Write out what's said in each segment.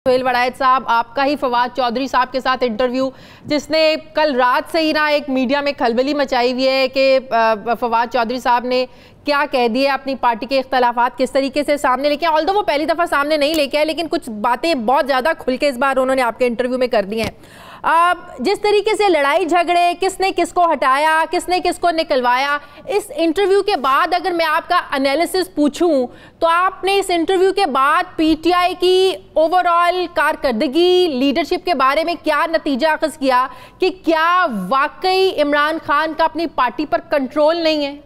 सुहेल वड़ायत साहब, आपका ही फवाद चौधरी साहब के साथ इंटरव्यू जिसने कल रात से ही ना एक मीडिया में खलबली मचाई हुई है कि फवाद चौधरी साहब ने क्या कह दिया, अपनी पार्टी के इख्तलाफात किस तरीके से सामने लेके आए। ऑल्दो वो पहली दफ़ा सामने नहीं लेके आए, लेकिन कुछ बातें बहुत ज़्यादा खुल के इस बार उन्होंने आपके इंटरव्यू में कर दी हैं। जिस तरीके से लड़ाई झगड़े, किसने किसको हटाया, किसने किसको निकलवाया, इस इंटरव्यू के बाद अगर मैं आपका एनालिसिस पूछूं तो आपने इस इंटरव्यू के बाद पीटीआई की ओवरऑल कारकर्दगी, लीडरशिप के बारे में क्या नतीजा अखज़ किया कि क्या वाकई इमरान खान का अपनी पार्टी पर कंट्रोल नहीं है?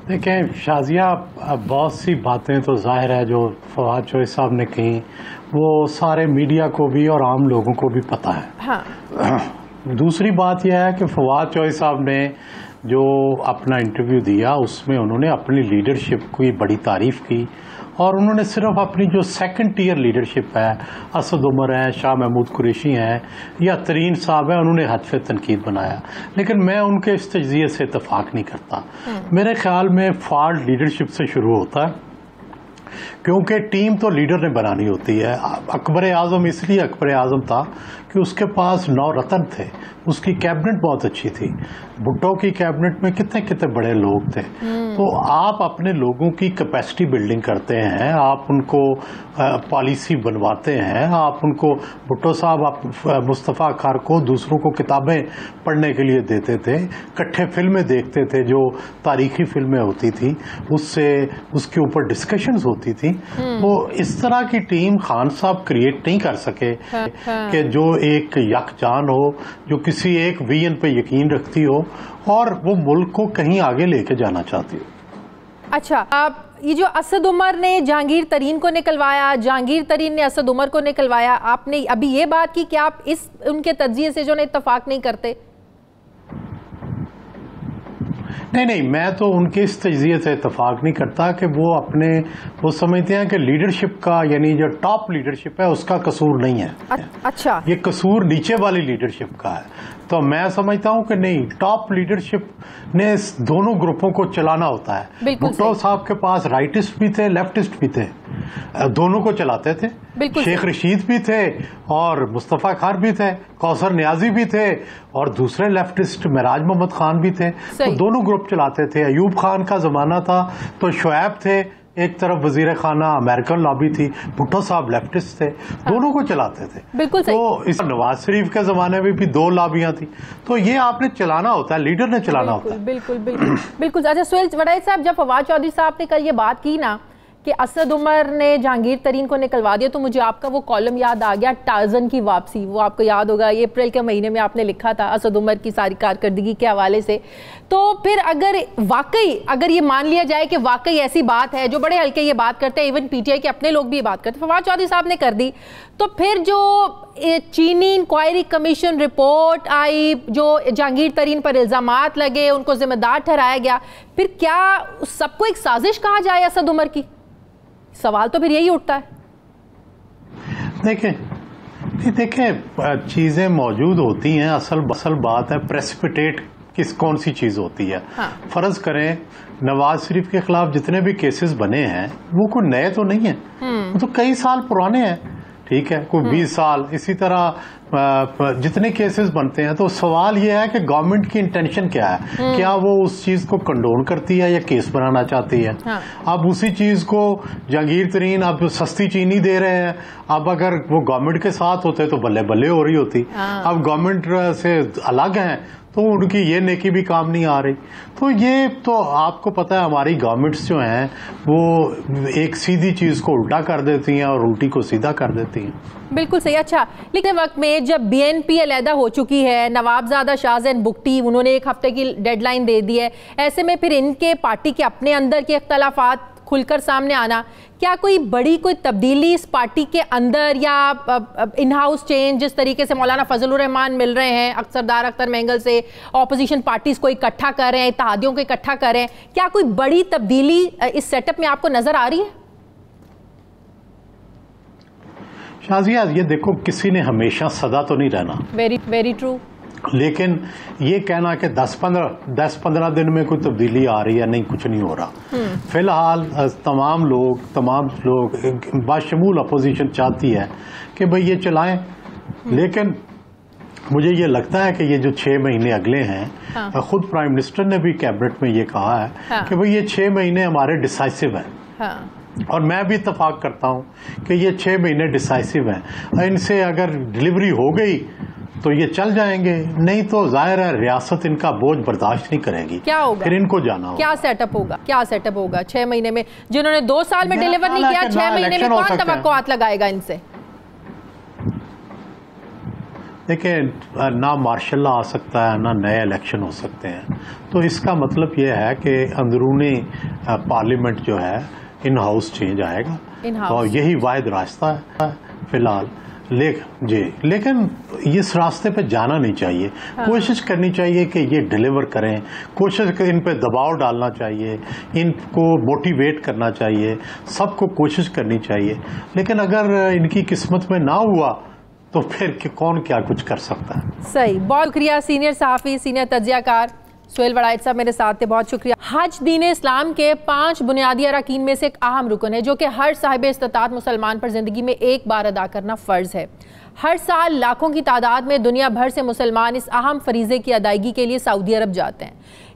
देखें शाजिया, बहुत सी बातें तो जाहिर है जो फवाद चौधरी साहब ने कही वो सारे मीडिया को भी और आम लोगों को भी पता है। हाँ। दूसरी बात यह है कि फवाद चौधरी साहब ने जो अपना इंटरव्यू दिया उसमें उन्होंने अपनी लीडरशिप की बड़ी तारीफ की और उन्होंने सिर्फ अपनी जो सेकंड टियर लीडरशिप है, असद उमर है, शाह महमूद कुरैशी हैं या तरीन साहब है, उन्होंने हदफ तनकीद बनाया। लेकिन मैं उनके इस तजज़िये से इत्तफाक नहीं करता। मेरे ख्याल में फॉल्ट लीडरशिप से शुरू होता है, क्योंकि टीम तो लीडर ने बनानी होती है। अकबर आजम इसलिए अकबर आजम था कि उसके पास 9 रत्न थे, उसकी कैबिनेट बहुत अच्छी थी। भुट्टो की कैबिनेट में कितने कितने बड़े लोग थे। तो आप अपने लोगों की कैपेसिटी बिल्डिंग करते हैं, आप उनको पॉलिसी बनवाते हैं, आप उनको भुट्टो साहब आप मुस्तफ़ा खार को दूसरों को किताबें पढ़ने के लिए देते थे, इकट्ठे फिल्में देखते थे, जो तारीखी फिल्में होती थी उससे उसके ऊपर डिस्कशंस होती थी। तो इस तरह की टीम खान साहब क्रिएट नहीं कर सके कि जो एक यकजान हो, जो किसी एक विजन पे यकीन रखती हो और वो मुल्क को कहीं आगे लेके जाना चाहती हो। अच्छा, आप ये जो असद उमर ने जहांगीर तरीन को निकलवाया, जहांगीर तरीन ने असद उमर को निकलवाया, आपने अभी ये बात की कि आप इस उनके तज्जिए से जो है इत्तफाक नहीं करते? नहीं, मैं तो उनके इस तजज़िये से इत्तफाक नहीं करता कि वो समझते हैं कि लीडरशिप का, यानी जो टॉप लीडरशिप है उसका कसूर नहीं है। अच्छा, ये कसूर नीचे वाली लीडरशिप का है। तो मैं समझता हूं कि नहीं, टॉप लीडरशिप ने दोनों ग्रुपों को चलाना होता है। भुट्टो साहब के पास राइटिस्ट भी थे, लेफ्टिस्ट भी थे, दोनों को चलाते थे। शेख रशीद भी थे और मुस्तफ़ा खार भी थे, कौसर नियाजी भी थे और दूसरे लेफ्टिस्ट महराज मोहम्मद खान भी थे। तो दोनों ग्रुप चलाते थे। अयूब खान का जमाना था तो शुएब थे, एक तरफ वजीर खाना अमेरिकन लॉबी थी, भुट्टो साहब लेफ्टिस्ट थे। दोनों को चलाते थे। बिल्कुल सही। तो इस नवाज शरीफ के जमाने में भी 2 लॉबियां थी। तो ये आपने चलाना होता है, लीडर ने चलाना होता है। बिल्कुल बिल्कुल बिल्कुल। अच्छा सुहेल वड़ायत साहब, जब फवाद चौधरी साहब ने कल ये बात की ना कि असद उमर ने जहांगीर तरीन को निकलवा दिया, तो मुझे आपका वो कॉलम याद आ गया, टार्जन की वापसी। वो आपको याद होगा, अप्रैल के महीने में आपने लिखा था असद उमर की सारी कारकर्दगी के हवाले से। तो फिर अगर ये मान लिया जाए कि वाकई ऐसी बात है, जो बड़े हल्के ये बात करते हैं, इवन पीटीआई के अपने लोग भी ये बात करते हैं, फवाद चौधरी साहब ने कर दी, तो फिर जो चीनी इंक्वायरी कमीशन रिपोर्ट आई, जो जहांगीर तरीन पर इल्जामात लगे, उनको जिम्मेदार ठहराया गया, फिर क्या सबको एक साजिश कहा जाए असद उमर की? सवाल तो फिर यही उठता है। देखें चीजें मौजूद होती हैं, असल बात है प्रेसिपिटेट कौन सी चीज होती है। हाँ। फर्ज करें नवाज शरीफ के खिलाफ जितने भी केसेस बने हैं वो कोई नए तो नहीं है, वो तो कई साल पुराने हैं, ठीक है, कोई 20 साल। इसी तरह जितने केसेस बनते हैं, तो सवाल यह है कि गवर्नमेंट की इंटेंशन क्या है, क्या वो उस चीज को कंडोन करती है या केस बनाना चाहती है। हाँ। अब उसी चीज को जहांगीर तरीन अब सस्ती चीनी दे रहे हैं, अब अगर वो गवर्नमेंट के साथ होते तो बल्ले बल्ले हो रही होती। हाँ। अब गवर्नमेंट से अलग हैं तो उनकी ये नेकी भी काम नहीं आ रही। तो ये तो आपको पता है, हमारी गवर्नमेंट्स जो हैं वो एक सीधी चीज को उल्टा कर देती हैं और उल्टी को सीधा कर देती हैं। बिल्कुल सही। अच्छा, लेकिन वक्त में जब बीएनपी अलहदा हो चुकी है, नवाबजादा शाहजैन बुगटी उन्होंने 1 हफ्ते की डेडलाइन दे दी है, ऐसे में फिर इनके पार्टी के अपने अंदर के इख्तलाफात खुलकर सामने आना, क्या कोई तब्दीली इस पार्टी के अंदर या इन हाउस चेंज, जिस तरीके से मौलाना फजलुर रहमान मिल रहे हैं सरदार अख्तर मेंगल से, ऑपोजिशन पार्टीज को इकट्ठा कर रहे हैं, इत्तेहादियों को इकट्ठा कर रहे हैं, क्या कोई बड़ी तब्दीली इस सेटअप में आपको नजर आ रही है? शाजिया, ये देखो, किसी ने हमेशा सदा तो नहीं रहना। Very very true. लेकिन ये कहना कि 10-15 दिन में कोई तब्दीली आ रही है, नहीं, कुछ नहीं हो रहा। फिलहाल तमाम लोग बाशमूल अपोजिशन चाहती है कि भाई ये चलाएं, लेकिन मुझे ये लगता है कि ये जो 6 महीने अगले हैं, खुद प्राइम मिनिस्टर ने भी कैबिनेट में ये कहा है कि भाई ये 6 महीने हमारे डिसाइसिव हैं। और मैं भी इत्तेफाक करता हूं कि ये 6 महीने डिसाइसिव हैं। इनसे अगर डिलीवरी हो गई तो ये चल जाएंगे, नहीं तो जाहिर है रियासत इनका बोझ बर्दाश्त नहीं करेगी। क्या होगा फिर इनको जाना होगा। क्या सेटअप होगा 6 महीने में? जिन्होंने 2 साल में डिलीवर नहीं किया, 6 महीने में कौन तवक्कुआत लगाएगा इनसे? देखिए, ना मार्शल लॉ आ सकता है, ना नए इलेक्शन हो सकते हैं। तो इसका मतलब यह है कि अंदरूनी पार्लियामेंट जो है इन हाउस चेंज आएगा, और यही वाहिद रास्ता है फिलहाल। लेकिन इस रास्ते पे जाना नहीं चाहिए। कोशिश करनी चाहिए कि ये डिलीवर करें, इन पे दबाव डालना चाहिए, इनको मोटिवेट करना चाहिए, सबको कोशिश करनी चाहिए। लेकिन अगर इनकी किस्मत में ना हुआ तो फिर कौन क्या कुछ कर सकता है। सही, बहुत शुक्रिया सीनियर सहाफ़ी, सीनियर तज्ज़ियाकार सुहेल वड़ाइच साहब मेरे साथ थे, बहुत शुक्रिया। हज दीन इस्लाम के 5 बुनियादी अरकान में से एक अहम रुकन है, जो कि हर साहिब इस्तिताअत मुसलमान पर ज़िंदगी में एक बार अदा करना फ़र्ज़ है। हर साल लाखों की तादाद में दुनिया भर से मुसलमान इस अहम फरीज़े की अदायगी के लिए सऊदी अरब जाते हैं।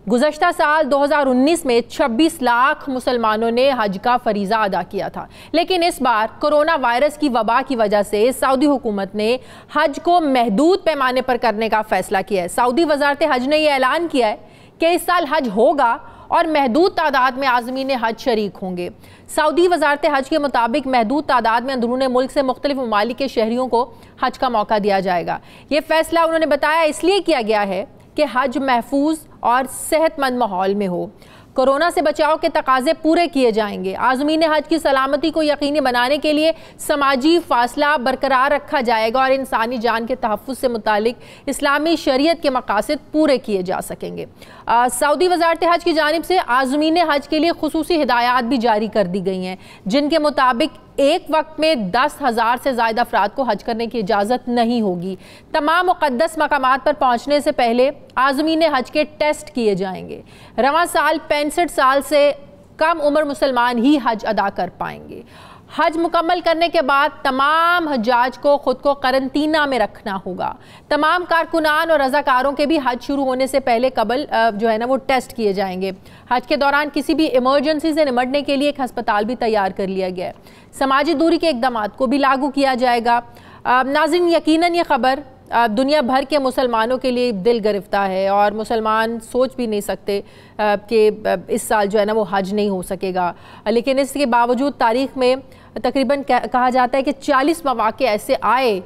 गुज़श्ता साल 2019 में 26 लाख मुसलमानों ने हज का फरीज़ा अदा किया था, लेकिन इस बार कोरोना वायरस की वबा की वजह से सऊदी हुकूमत ने हज को महदूद पैमाने पर करने का फैसला किया है। सऊदी वज़ारत हज ने यह ऐलान किया है कि इस साल हज होगा और महदूद तादाद में आज़मीन हज शरीक होंगे। सऊदी वज़ारत हज के मुताबिक महदूद तादाद में अंदरूनी मुल्क से मुख्तलिफ ममालिक के शहरियों को हज का मौका दिया जाएगा। ये फैसला उन्होंने बताया इसलिए किया गया है कि हज महफूज और सेहतमंद माहौल में हो, कोरोना से बचाव के तकाजे पूरे किए जाएंगे। आज़मीन हज की सलामती को यकीनी बनाने के लिए समाजी फासला बरकरार रखा जाएगा और इंसानी जान के तहफ़्फ़ुज़ से मुतालिक इस्लामी शरीयत के मकासद पूरे किए जा सकेंगे। सऊदी वज़ारत हज की जानिब से आज़मीन हज के लिए खुसूसी हिदायत भी जारी कर दी गई हैं, जिनके मुताबिक एक वक्त में 10,000 से ज़्यादा अफराद को हज करने की इजाज़त नहीं होगी। तमाम मुक़द्दस मकामात पर पहुँचने से पहले आज़मीन हज के टेस्ट किए जाएंगे। रवां साल 65 साल से कम उम्र मुसलमान ही हज अदा कर पाएंगे। हज मुकम्मल करने के बाद तमाम हज्जाज को खुद को करंतना में रखना होगा। तमाम कारकुनान और रज़ाकारों के भी हज शुरू होने से पहले कबल जो है ना वो टेस्ट किए जाएंगे। हज के दौरान किसी भी इमरजेंसी से निपटने के लिए एक अस्पताल भी तैयार कर लिया गया है। समाजी दूरी के इक़दामात को भी लागू किया जाएगा। नाज़रीन, यकीनन ये खबर दुनिया भर के मुसलमानों के लिए दिल गिरफ्ता है और मुसलमान सोच भी नहीं सकते कि इस साल जो है ना वो हज नहीं हो सकेगा। लेकिन इसके बावजूद तारीख़ में तकरीबन कहा जाता है कि 40 मौक़े ऐसे आए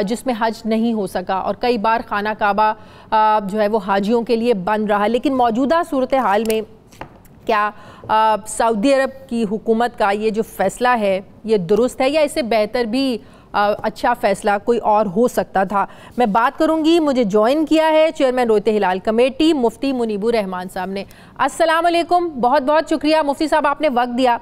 जिसमें हज नहीं हो सका और कई बार खाना काबा जो है वो हाजियों के लिए बंद रहा। लेकिन मौजूदा सूरत हाल में क्या सऊदी अरब की हुकूमत का ये जो फ़ैसला है ये दुरुस्त है या इससे बेहतर भी अच्छा फ़ैसला कोई और हो सकता था? मैं बात करूंगी, मुझे ज्वाइन किया है चेयरमैन रोयत हिलाल कमेटी मुफ्ती मुनीबुर रहमान साहब ने। अस्सलाम वालेकुम, बहुत बहुत शुक्रिया मुफ्ती साहब आपने वक्त दिया।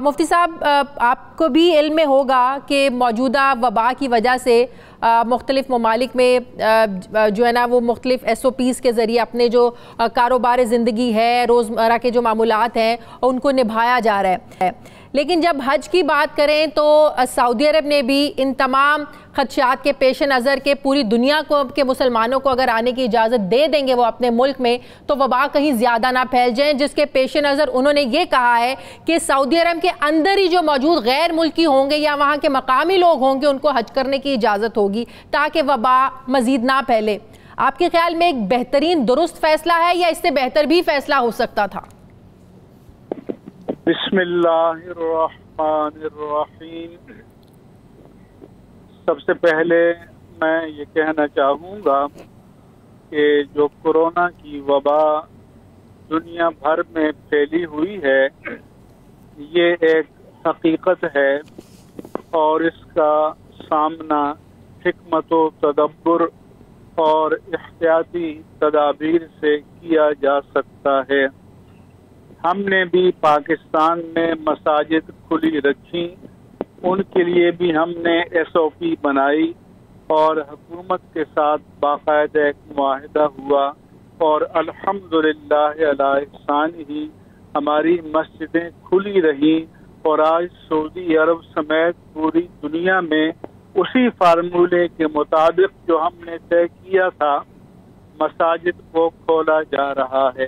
मुफ्ती साहब, आपको भी इल्म में होगा कि मौजूदा वबा की वजह से मुख्तलिफ ममालिक में जो है ना वो मुख्तलिफ SOPs के ज़रिए अपने जो कारोबार ज़िंदगी है, रोज़मर्रा के जो मामूलात हैं उनको निभाया जा रहा है। लेकिन जब हज की बात करें तो सऊदी अरब ने भी इन तमाम खदशात के पेश नज़र के पूरी दुनिया को के मुसलमानों को अगर आने की इजाज़त दे देंगे वो अपने मुल्क में तो वबा कहीं ज़्यादा ना फैल जाए, जिसके पेश नज़र उन्होंने ये कहा है कि सऊदी अरब के अंदर ही जो मौजूद गैर मुल्की होंगे या वहाँ के मकामी लोग होंगे उनको हज करने की इजाज़त होगी ताकि वबा मज़ीद ना फैले। आपके ख्याल में एक बेहतरीन दुरुस्त फ़ैसला है या इससे बेहतर भी फ़ैसला हो सकता था? बिस्मिल्लाहिर्रहमानिर्रहीम। सबसे पहले मैं ये कहना चाहूँगा कि जो कोरोना की वबा दुनिया भर में फैली हुई है ये एक हकीकत है और इसका सामना हिकमत व तदब्बुर और एहतियाती तदाबीर से किया जा सकता है। हमने भी पाकिस्तान में मसाजिद खुली रखी, उनके लिए भी हमने SOP बनाई और हुकूमत के साथ बाकायदा एक मुआहिदा हुआ और अल्हम्दुलिल्लाह अला ihsan ही हमारी मस्जिदें खुली रही और आज सऊदी अरब समेत पूरी दुनिया में उसी फार्मूले के मुताबिक जो हमने तय किया था मसाजिद को खोला जा रहा है।